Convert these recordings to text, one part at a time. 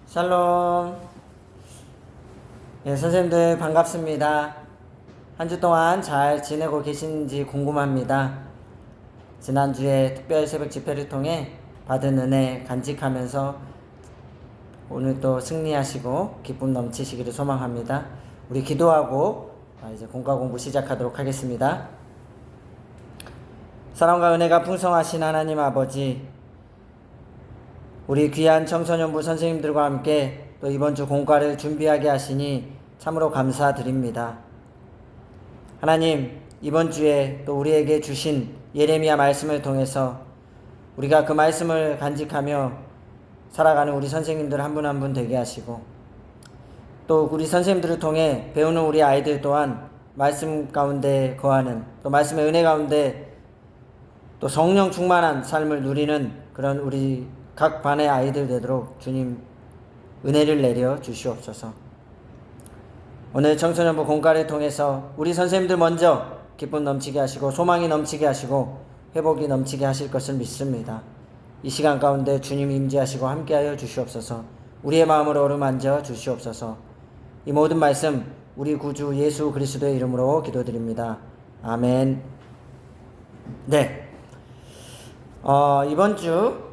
샬롬. 선생님들 반갑습니다. 한 주 동안 잘 지내고 계신지 궁금합니다. 지난주에 특별 새벽 집회를 통해 받은 은혜 간직하면서 오늘 또 승리하시고 기쁨 넘치시기를 소망합니다. 우리 기도하고 이제 공과 공부 시작하도록 하겠습니다. 사랑과 은혜가 풍성하신 하나님 아버지, 우리 귀한 청소년부 선생님들과 함께 또 이번 주 공과를 준비하게 하시니 참으로 감사드립니다. 하나님, 이번 주에 또 우리에게 주신 예레미야 말씀을 통해서 우리가 그 말씀을 간직하며 살아가는 우리 선생님들 한 분 한 분 되게 하시고, 또 우리 선생님들을 통해 배우는 우리 아이들 또한 말씀 가운데 거하는, 또 말씀의 은혜 가운데 또 성령 충만한 삶을 누리는 그런 우리 각 반의 아이들 되도록 주님 은혜를 내려 주시옵소서. 오늘 청소년부 공과를 통해서 우리 선생님들 먼저 기쁨 넘치게 하시고 소망이 넘치게 하시고 회복이 넘치게 하실 것을 믿습니다. 이 시간 가운데 주님 임재하시고 함께하여 주시옵소서. 우리의 마음으로 어루만져 주시옵소서. 이 모든 말씀 우리 구주 예수 그리스도의 이름으로 기도드립니다. 아멘. 네. 이번 주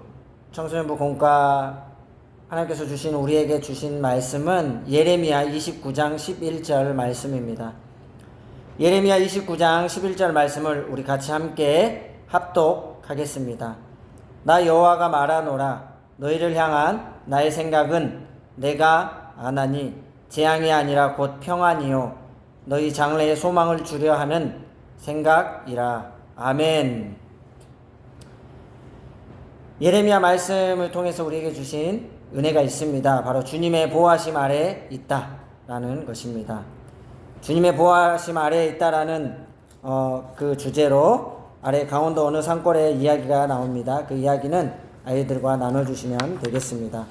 청소년부 공과 하나님께서 우리에게 주신 말씀은 예레미야 29장 11절 말씀입니다. 예레미야 29장 11절 말씀을 우리 같이 함께 합독하겠습니다. 나 여호와가 말하노라. 너희를 향한 나의 생각은 내가 아나니 재앙이 아니라 곧 평안이요 너희 장래의 소망을 주려 하는 생각이라. 아멘. 예레미야 말씀을 통해서 우리에게 주신 은혜가 있습니다. 바로 주님의 보호하심 아래에 있다라는 것입니다. 주님의 보호하심 아래에 있다라는 그 주제로 아래 강원도 어느 산골의 이야기가 나옵니다. 그 이야기는 아이들과 나눠주시면 되겠습니다.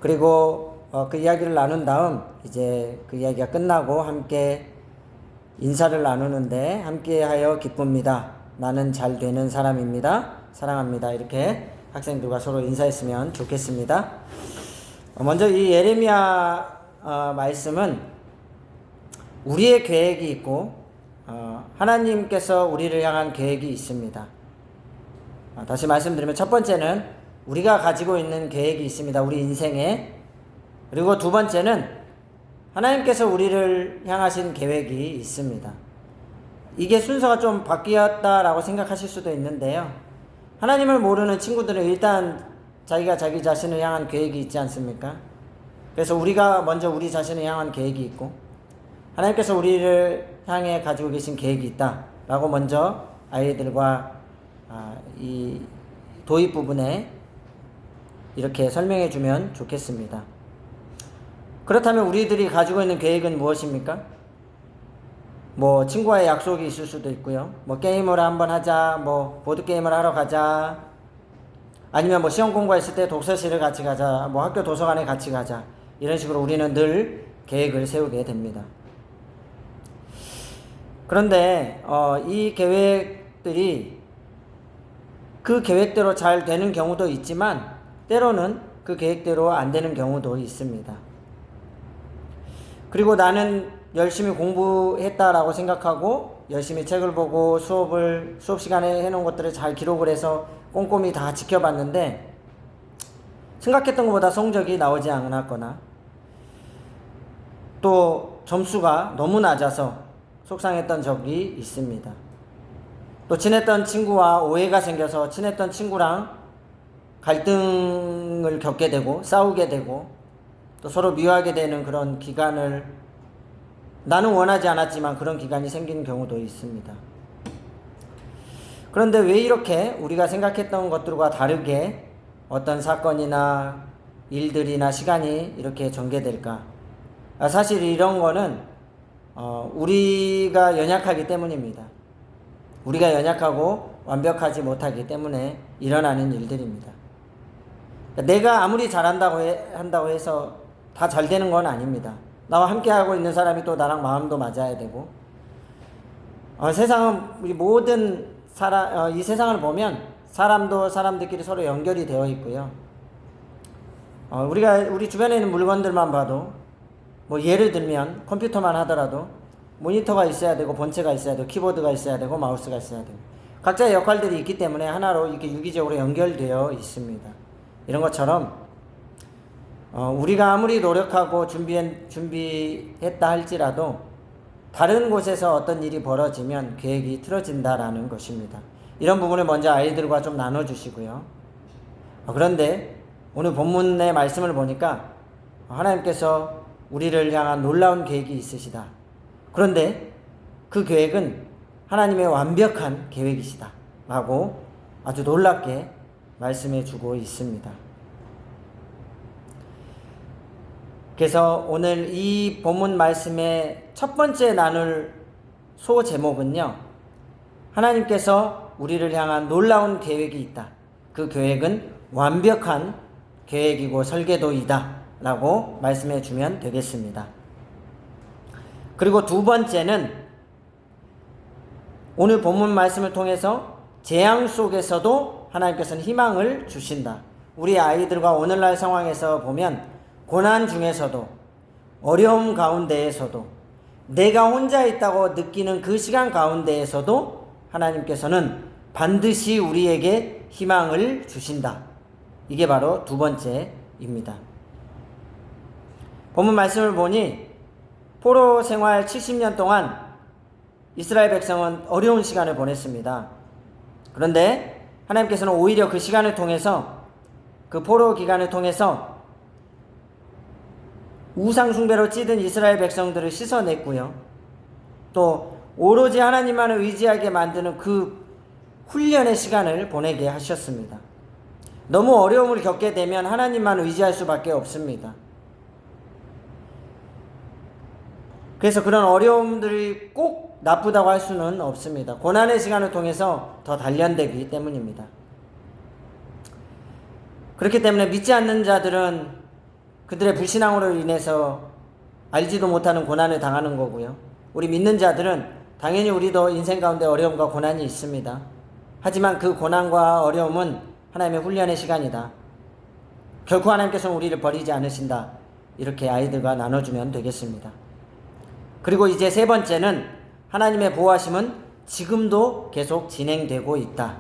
그리고 그 이야기를 나눈 다음 이제 그 이야기가 끝나고 함께 인사를 나누는데 함께하여 기쁩니다. 나는 잘 되는 사람입니다. 사랑합니다. 이렇게 학생들과 서로 인사했으면 좋겠습니다. 먼저 이 예레미야 말씀은 우리의 계획이 있고 하나님께서 우리를 향한 계획이 있습니다. 다시 말씀드리면 첫 번째는 우리가 가지고 있는 계획이 있습니다. 우리 인생에. 그리고 두 번째는 하나님께서 우리를 향하신 계획이 있습니다. 이게 순서가 좀 바뀌었다라고 생각하실 수도 있는데요. 하나님을 모르는 친구들은 일단 자기가 자기 자신을 향한 계획이 있지 않습니까? 그래서 우리가 먼저 우리 자신을 향한 계획이 있고 하나님께서 우리를 향해 가지고 계신 계획이 있다라고 먼저 아이들과 이 도입 부분에 이렇게 설명해 주면 좋겠습니다. 그렇다면 우리들이 가지고 있는 계획은 무엇입니까? 뭐 친구와의 약속이 있을 수도 있고요. 뭐 게임을 한번 하자, 뭐 보드게임을 하러 가자, 아니면 뭐 시험 공부했을 때 독서실을 같이 가자, 뭐 학교 도서관에 같이 가자, 이런 식으로 우리는 늘 계획을 세우게 됩니다. 그런데 이 계획들이 그 계획대로 잘 되는 경우도 있지만 때로는 그 계획대로 안 되는 경우도 있습니다. 그리고 나는 열심히 공부했다라고 생각하고 열심히 책을 보고 수업 시간에 해놓은 것들을 잘 기록을 해서 꼼꼼히 다 지켜봤는데 생각했던 것보다 성적이 나오지 않았거나 또 점수가 너무 낮아서 속상했던 적이 있습니다. 또 친했던 친구와 오해가 생겨서 친했던 친구랑 갈등을 겪게 되고 싸우게 되고 또 서로 미워하게 되는 그런 기간을 나는 원하지 않았지만 그런 기간이 생기는 경우도 있습니다. 그런데 왜 이렇게 우리가 생각했던 것들과 다르게 어떤 사건이나 일들이나 시간이 이렇게 전개될까? 사실 이런 거는 우리가 연약하기 때문입니다. 우리가 연약하고 완벽하지 못하기 때문에 일어나는 일들입니다. 내가 아무리 한다고 해서 다 잘 되는 건 아닙니다. 나와 함께하고 있는 사람이 또 나랑 마음도 맞아야 되고 세상은 우리 모든 이 세상을 보면 사람도 사람들끼리 서로 연결이 되어 있고요. 우리 주변에 있는 물건들만 봐도, 뭐 예를 들면 컴퓨터만 하더라도 모니터가 있어야 되고, 본체가 있어야 되고, 키보드가 있어야 되고, 마우스가 있어야 되고, 각자의 역할들이 있기 때문에 하나로 이렇게 유기적으로 연결되어 있습니다. 이런 것처럼 우리가 아무리 노력하고 준비했다 할지라도 다른 곳에서 어떤 일이 벌어지면 계획이 틀어진다라는 것입니다. 이런 부분을 먼저 아이들과 좀 나눠주시고요. 그런데 오늘 본문의 말씀을 보니까 하나님께서 우리를 향한 놀라운 계획이 있으시다. 그런데 그 계획은 하나님의 완벽한 계획이시다 라고 아주 놀랍게 말씀해 주고 있습니다. 그래서 오늘 이 본문 말씀의 첫 번째 나눌 소제목은요, 하나님께서 우리를 향한 놀라운 계획이 있다. 그 계획은 완벽한 계획이고 설계도이다 라고 말씀해 주면 되겠습니다. 그리고 두 번째는 오늘 본문 말씀을 통해서 재앙 속에서도 하나님께서는 희망을 주신다. 우리 아이들과 오늘날 상황에서 보면 고난 중에서도, 어려움 가운데에서도, 내가 혼자 있다고 느끼는 그 시간 가운데에서도 하나님께서는 반드시 우리에게 희망을 주신다. 이게 바로 두 번째입니다. 본문 말씀을 보니 포로 생활 70년 동안 이스라엘 백성은 어려운 시간을 보냈습니다. 그런데 하나님께서는 오히려 그 시간을 통해서, 그 포로 기간을 통해서 우상 숭배로 찌든 이스라엘 백성들을 씻어냈고요. 또 오로지 하나님만을 의지하게 만드는 그 훈련의 시간을 보내게 하셨습니다. 너무 어려움을 겪게 되면 하나님만 의지할 수밖에 없습니다. 그래서 그런 어려움들이 꼭 나쁘다고 할 수는 없습니다. 고난의 시간을 통해서 더 단련되기 때문입니다. 그렇기 때문에 믿지 않는 자들은 그들의 불신앙으로 인해서 알지도 못하는 고난을 당하는 거고요. 우리 믿는 자들은 당연히 우리도 인생 가운데 어려움과 고난이 있습니다. 하지만 그 고난과 어려움은 하나님의 훈련의 시간이다. 결코 하나님께서는 우리를 버리지 않으신다. 이렇게 아이들과 나눠주면 되겠습니다. 그리고 이제 세 번째는 하나님의 보호하심은 지금도 계속 진행되고 있다.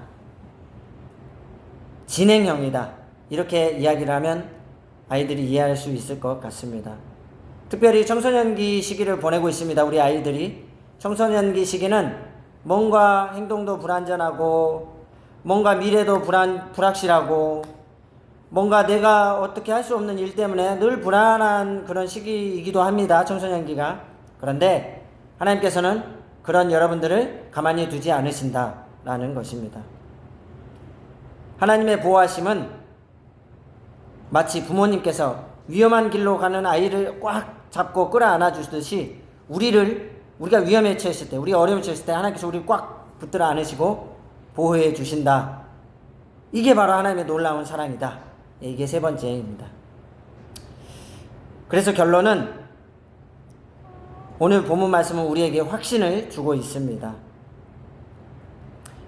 진행형이다. 이렇게 이야기를 하면 아이들이 이해할 수 있을 것 같습니다. 특별히 청소년기 시기를 보내고 있습니다. 우리 아이들이 청소년기 시기는 뭔가 행동도 불안전하고, 뭔가 미래도 불확실하고, 뭔가 내가 어떻게 할 수 없는 일 때문에 늘 불안한 그런 시기이기도 합니다. 청소년기가. 그런데 하나님께서는 그런 여러분들을 가만히 두지 않으신다라는 것입니다. 하나님의 보호하심은 마치 부모님께서 위험한 길로 가는 아이를 꽉 잡고 끌어안아 주듯이 우리가 위험에 처했을 때, 우리 어려움에 처했을 때 하나님께서 우리를 꽉 붙들어 안으시고 보호해 주신다. 이게 바로 하나님의 놀라운 사랑이다. 이게 세 번째입니다. 그래서 결론은 오늘 본문 말씀은 우리에게 확신을 주고 있습니다.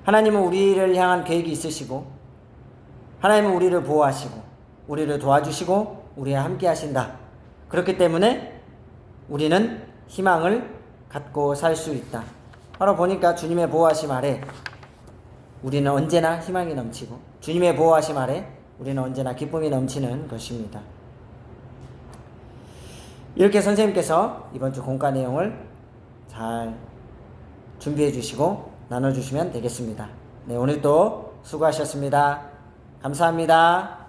하나님은 우리를 향한 계획이 있으시고, 하나님은 우리를 보호하시고, 우리를 도와주시고 우리와 함께 하신다. 그렇기 때문에 우리는 희망을 갖고 살 수 있다. 바로 보니까 주님의 보호하심 아래 우리는 언제나 희망이 넘치고, 주님의 보호하심 아래 우리는 언제나 기쁨이 넘치는 것입니다. 이렇게 선생님께서 이번 주 공과 내용을 잘 준비해 주시고 나눠주시면 되겠습니다. 네, 오늘도 수고하셨습니다. 감사합니다.